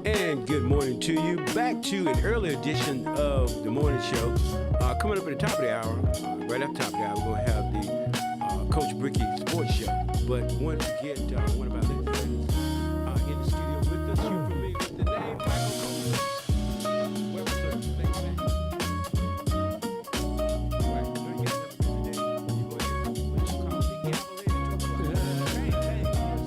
And good morning to you. Back to an early edition of the morning show. Coming up at the top of the hour, right at the top of the hour, we're going to have the Coach Bricky Sports Show. But wanted to get one of our ladies friends in the studio with us. You're familiar with the name Michael Colvin. Welcome, sir. Thank you, man. All right, I know you guys have a good day. You go ahead and what you call the gavel into a bang, bang.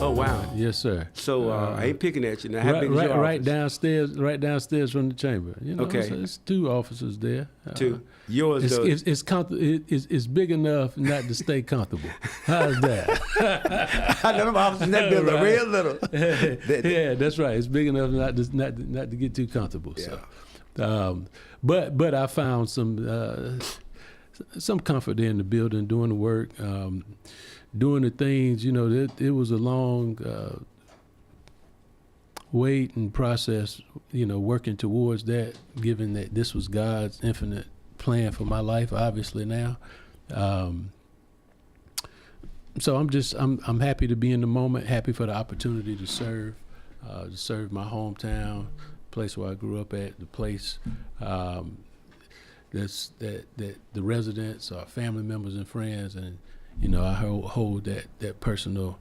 Oh wow! Yes, sir. So I ain't picking at you now. How big is your office? Right downstairs from the chamber. You know, Okay. so it's two offices there. Two. Yours though. It's big enough not to stay comfortable. How's that? I know them offices in that building Right. real little. Yeah, that's right. It's big enough not to get too comfortable. Yeah. So, but I found some comfort there in the building, doing the work. Doing the things, you know, it was a long wait and process, you know, working towards that, given that this was God's infinite plan for my life, obviously now. So I'm happy to be in the moment, happy for the opportunity to serve my hometown, place where I grew up at, the place that the residents are family members and friends, and you know, I hold that personal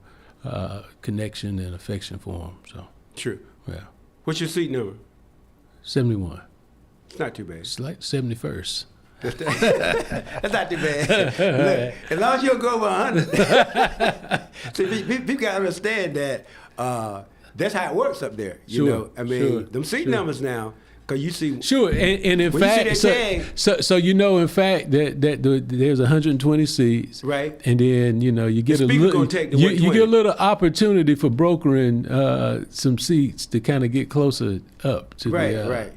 connection and affection for them. So True. yeah. What's your seat number? 71. It's not too bad. It's like 71st. That's not too bad. Look, as long as you don't go over 100. See, people got to understand that that's how it works up there. You know, I mean, them seat numbers now. Cause you see, sure, and in fact, so you know, in fact, that there's 120 seats, right? And then you know you get a little, you get a little opportunity for brokering some seats to kind of get closer up to right,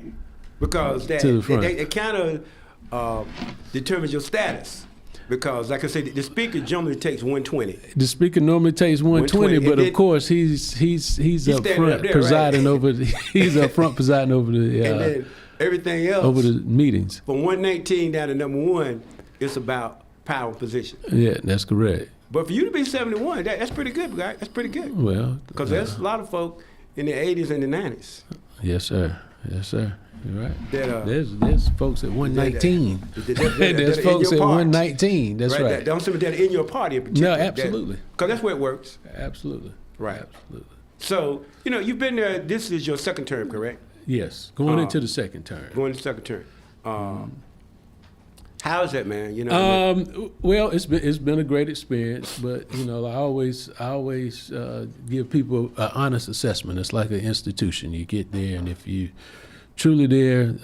because that it kind of determines your status. Because, like I said, the speaker generally takes 120. The speaker normally takes 120, but of course he's up front presiding over. He's up front presiding over the. And then everything else over the meetings. From 119 down to number 1, it's about power and position. Yeah, that's correct. But for you to be 71, that's pretty good, guy. That's pretty good. Well, because there's a lot of folk in the 80s and the 90s. Yes, sir. Yes, sir. You're right. That, there's folks at 119. There's folks at 119. That's right. Don't say that in your party in particular. No, absolutely. Because that's where it works. Absolutely. Right. Absolutely. So, you know, you've been there. This is your second term, correct? Yes. Going into the second term. Going into the second term. How is that, man? You know. Well, it's been a great experience, but you know, I always give people an honest assessment. It's like an institution. You get there, and if you truly there,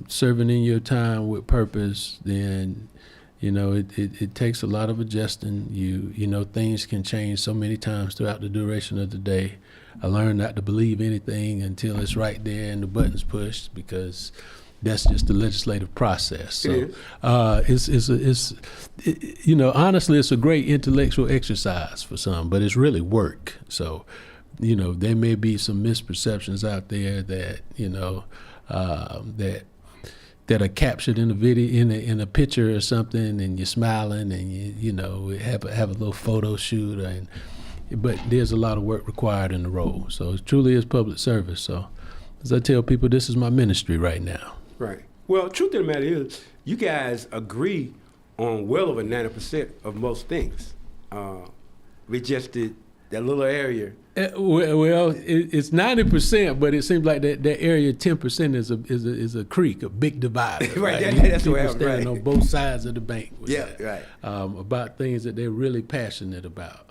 serving in your time with purpose, then you know it takes a lot of adjusting. You know, things can change so many times throughout the duration of the day. I learned not to believe anything until it's right there and the button's pushed, because that's just the legislative process. So you know, honestly, it's a great intellectual exercise for some, but it's really work. So, you know, there may be some misperceptions out there that, you know, that are captured in a video, in a picture or something, and you're smiling and you know, have a little photo shoot, but there's a lot of work required in the role. So it truly is public service. So as I tell people, this is my ministry right now. Right. Well, truth of the matter is, you guys agree on well over 90% of most things. We just did that little area. Well, it's 90%, but it seems like that area 10% is a creek, a big divider. Right. Right? That's people what standing on both sides of the bank. Right. About things that they're really passionate about,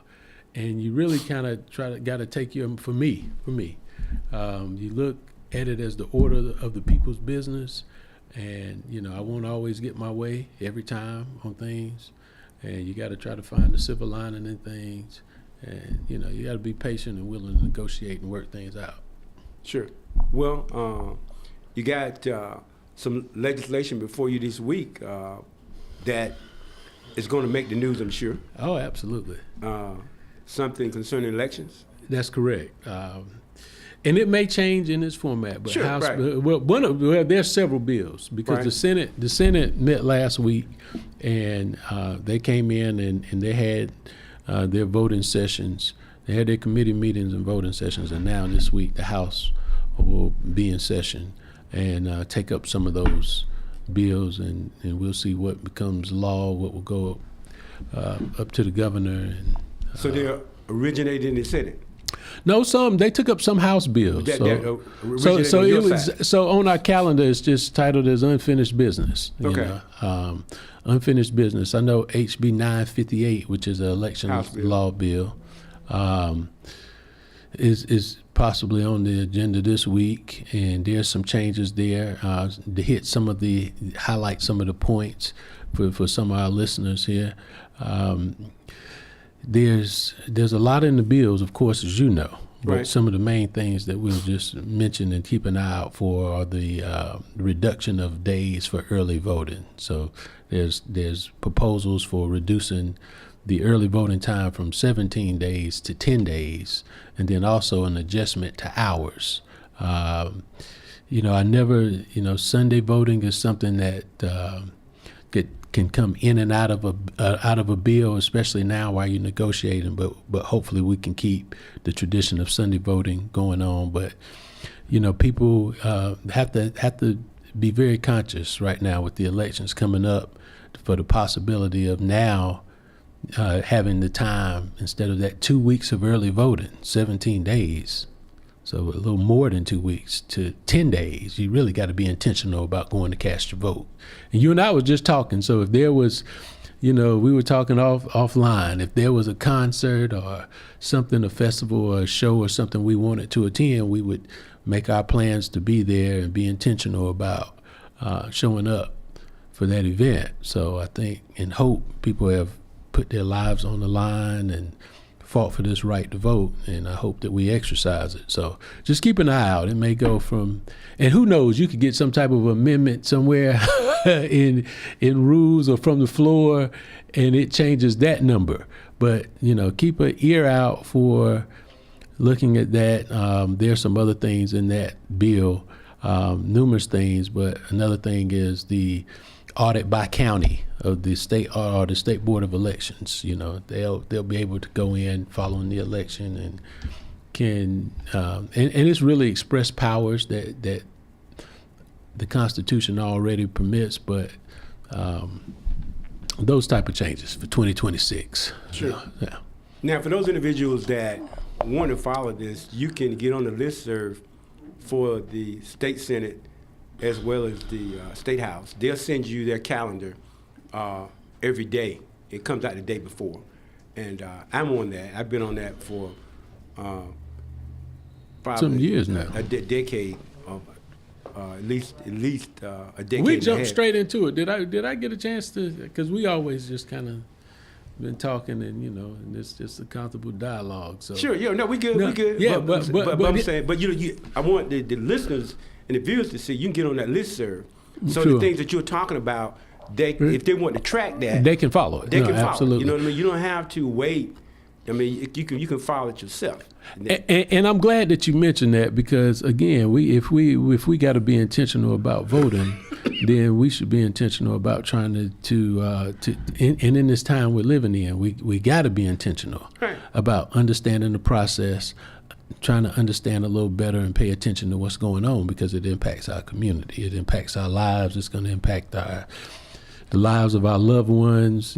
and you really kind of got to take your for me. You look at it as the order of the people's business, and you know, I won't always get my way every time on things, and you got to try to find the silver lining in things, and you know, you got to be patient and willing to negotiate and work things out. Sure. Well, you got some legislation before you this week that is going to make the news, I'm sure. Oh, absolutely. Something concerning elections. That's correct. And it may change in its format, but Sure, House, right. well, there's several bills because Right. the Senate met last week, and they came in and they had their voting sessions. They had their committee meetings and voting sessions, and now this week the House will be in session and take up some of those bills, and we'll see what becomes law, what will go up to the governor. And, So they're originated in the Senate. no, they took up some House bills. That So on it your was side. so on our calendar. It's just titled as unfinished business. Okay. Unfinished business. I know HB 958, which is an election House bill. law bill, is possibly on the agenda this week, and there's some changes there to highlight some of the points for some of our listeners here. There's a lot in the bills, of course, as you know. But Right. some of the main things that we'll just mention and keep an eye out for are the reduction of days for early voting. So there's proposals for reducing the early voting time from 17 days to 10 days, and then also an adjustment to hours. I never, Sunday voting is something that can come in and out of a bill, especially now while you're negotiating. But hopefully we can keep the tradition of Sunday voting going on. But people have to be very conscious right now with the elections coming up for the possibility of now having the time, instead of that 2 weeks of early voting, 17 days. So a little more than 2 weeks to 10 days. You really got to be intentional about going to cast your vote. And you and I was just talking. So if there was, we were talking offline. If there was a concert or something, a festival or a show or something we wanted to attend, we would make our plans to be there and be intentional about showing up for that event. So I think and hope people have put their lives on the line and fought for this right to vote, and I hope that we exercise it. So just keep an eye out. It may go from, and who knows, you could get some type of amendment somewhere in rules or from the floor, and it changes that number. But keep an ear out for looking at that. There's some other things in that bill, numerous things, but another thing is the audit by county of the state or the state board of elections. They'll be able to go in following the election and can and it's really express powers that the Constitution already permits, but those type of changes for 2026. Sure. Yeah. Now, for those individuals that want to follow this, you can get on the listserv for the state Senate as well as the State House. They'll send you their calendar every day. It comes out the day before. And I'm on that. I've been on that for probably Some years now. a decade, of, at least a decade. We and a jumped half. straight into it. Did I get a chance to? Because we always just kind of been talking, and it's just a comfortable dialogue. So Sure, no, we good, No, we good. yeah, but but I'm it- saying, I want the listeners and the viewers to see you can get on that listserv. So Sure. the things that you're talking about, if they want to track that, they can follow it. they No, can follow. absolutely. You know what I mean? You don't have to wait. I mean, you can follow it yourself. And I'm glad that you mentioned that, because again, if we got to be intentional about voting, then we should be intentional about trying to in this time we're living in, we got to be intentional Right. about understanding the process, trying to understand a little better and pay attention to what's going on, because it impacts our community, it impacts our lives, it's going to impact the lives of our loved ones,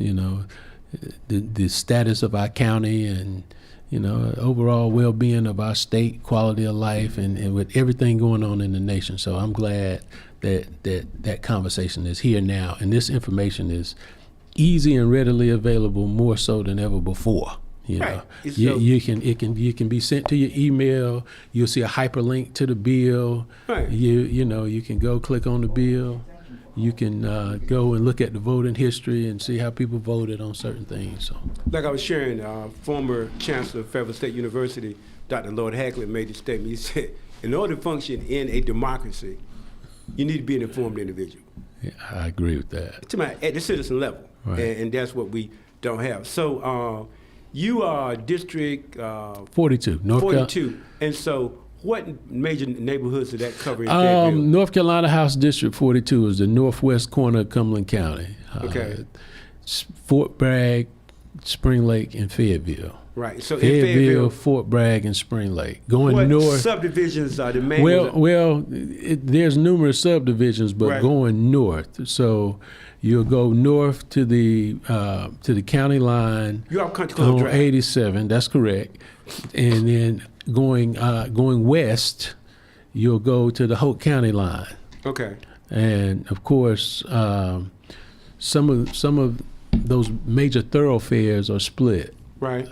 the status of our county, and overall well-being of our state, quality of life, and with everything going on in the nation. So I'm glad that conversation is here now, and this information is easy and readily available, more so than ever before. Right. It's You can be sent to your email. You'll see a hyperlink to the bill. Right. You can go click on the bill. You can go and look at the voting history and see how people voted on certain things. So, Like I was sharing, former Chancellor of Fairfield State University, Dr. Lord Hacklett, made the statement. He said, in order to function in a democracy, you need to be an informed individual. yeah, I agree with that. At the citizen level, Right. and that's what we don't have. So you are District 42, North Carolina. 42, and so What major neighborhoods did that cover in Fayetteville? North Carolina House District 42 is the northwest corner of Cumberland County. Okay. Fort Bragg, Spring Lake, and Fayetteville. Right. So in Fayetteville, Fort Bragg, and Spring Lake. Going what north. subdivisions are the main? There's numerous subdivisions, but Right. going north. So you'll go north to the county line. You have Country Club on Drive. 87. That's correct. And then going west, you'll go to the Hoke County line. Okay. And of course, some of those major thoroughfares are split. Right.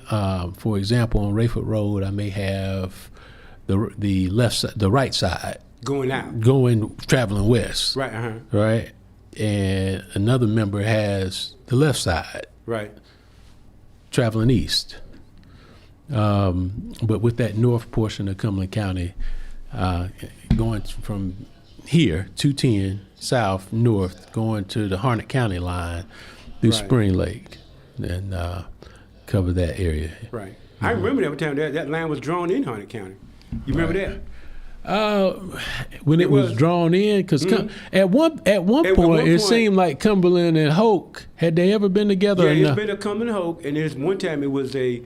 For example, on Rayford Road, I may have the right side Going out. traveling west. Right. Right. And another member has the left side Right. traveling east. But with that north portion of Cumberland County, going from here, 210 south, north, going to the Harnett County line through Right. Spring Lake, and cover that area. Right. I remember that time that line was drawn in Harnett County. You remember that? When it was was- drawn in, because at one point one it point- seemed like Cumberland and Hoke, had they ever been together? Yeah, or it's not? been a Cumberland Hope, and there's one time it was a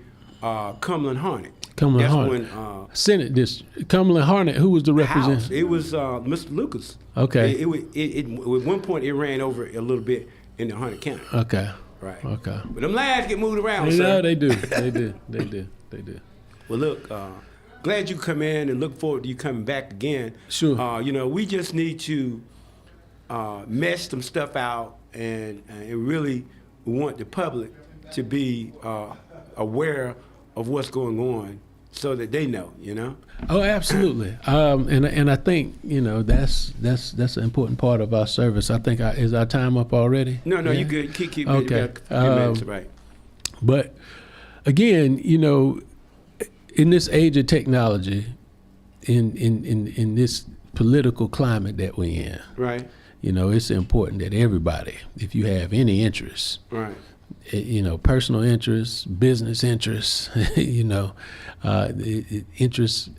Cumberland Harnett. Cumberland That's Harnett. when Senate District. Cumberland Harnett, who was the House. representative? It was Mr. Lucas. Okay. At one point it ran over a little bit in the Harnett County. Okay. Right. Okay. But them lines get moved around, You sir. know, they do. They do. They do. They do. Well, look, glad you come in and look forward to you coming back again. Sure. We just need to mesh some stuff out, and really want the public to be aware of what's going on so that they know, Oh, absolutely. And I think that's an important part of our service. I think is our time up already? No, Yeah? you good. Keep Okay. you got a few minutes, right. But again, in this age of technology, in this political climate that we're in, Right, it's important that everybody, if you have any interest, right. Personal interests, business interests, interests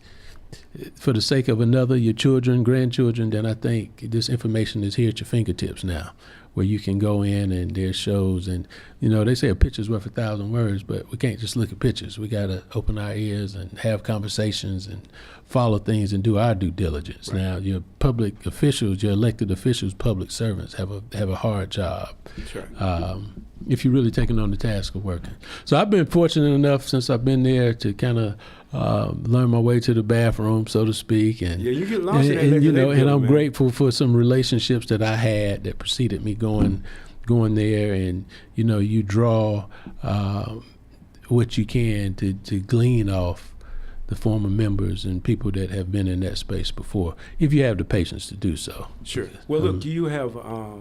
for the sake of another, your children, grandchildren, then I think this information is here at your fingertips now, where you can go in and there's shows, and they say a picture's worth 1,000 words, but we can't just look at pictures. We got to open our ears and have conversations and follow things and do our due diligence. Right. Now, your public officials, your elected officials, public servants have a hard job. That's right. If you're really taking on the task of working. So I've been fortunate enough since I've been there to kind of learn my way to the bathroom, so to speak, and Yeah, you get lost in that and legislative I'm man. grateful for some relationships that I had that preceded me going there, and you draw what you can to glean off the former members and people that have been in that space before, if you have the patience to do so. Sure. Well, look, you have a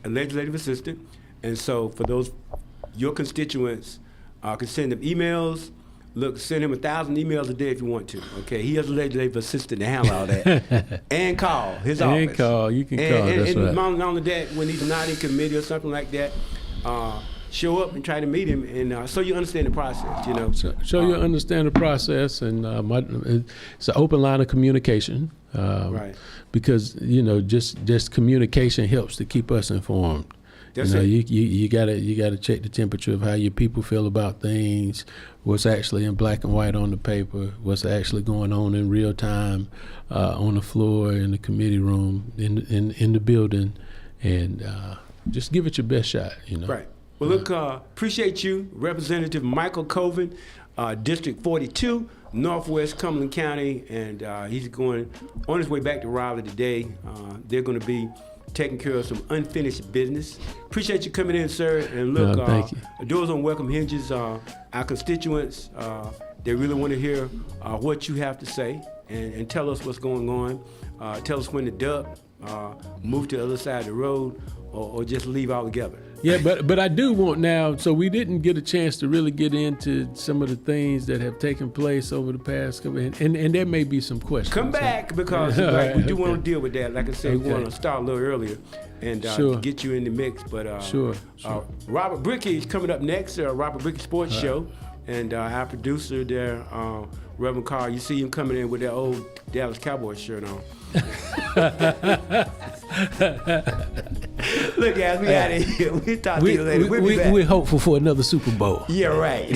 legislative assistant, and so for your constituents can send them emails. Look, send him 1,000 emails a day if you want to. Okay, he has a legislative assistant to handle all that, and call his office. And call, you can call. That's and right. not only that, when he's not in committee or something like that, show up and try to meet him, and so you understand the process. So you understand the process, and it's an open line of communication. Right. Because just communication helps to keep us informed. That's it. You gotta check the temperature of how your people feel about things, what's actually in black and white on the paper, what's actually going on in real time on the floor, in the committee room, in the building, and just give it your best shot. Right. Well, look, appreciate you, Representative Michael Colvin, District 42, Northwest Cumberland County, and he's going on his way back to Raleigh today. They're going to be taking care of some unfinished business. Appreciate you coming in, sir. And look, thank you. the doors on welcome hinges. Our constituents, they really want to hear what you have to say and tell us what's going on. Tell us when to duck, move to the other side of the road, or just leave altogether. Yeah, but I do want now, so we didn't get a chance to really get into some of the things that have taken place over the past couple, and there may be some questions. Come back, because we do want to deal with that. Like I said, we want to start a little earlier and Sure. get you in the mix. But Sure. Robert Brickey is coming up next, Robert Brickey Sports Show. And our producer there, Reverend Carl, you see him coming in with that old Dallas Cowboys shirt on. Look, guys, we out of here. We'll talk to you later. We'll be back. We're hopeful for another Super Bowl. Yeah, right.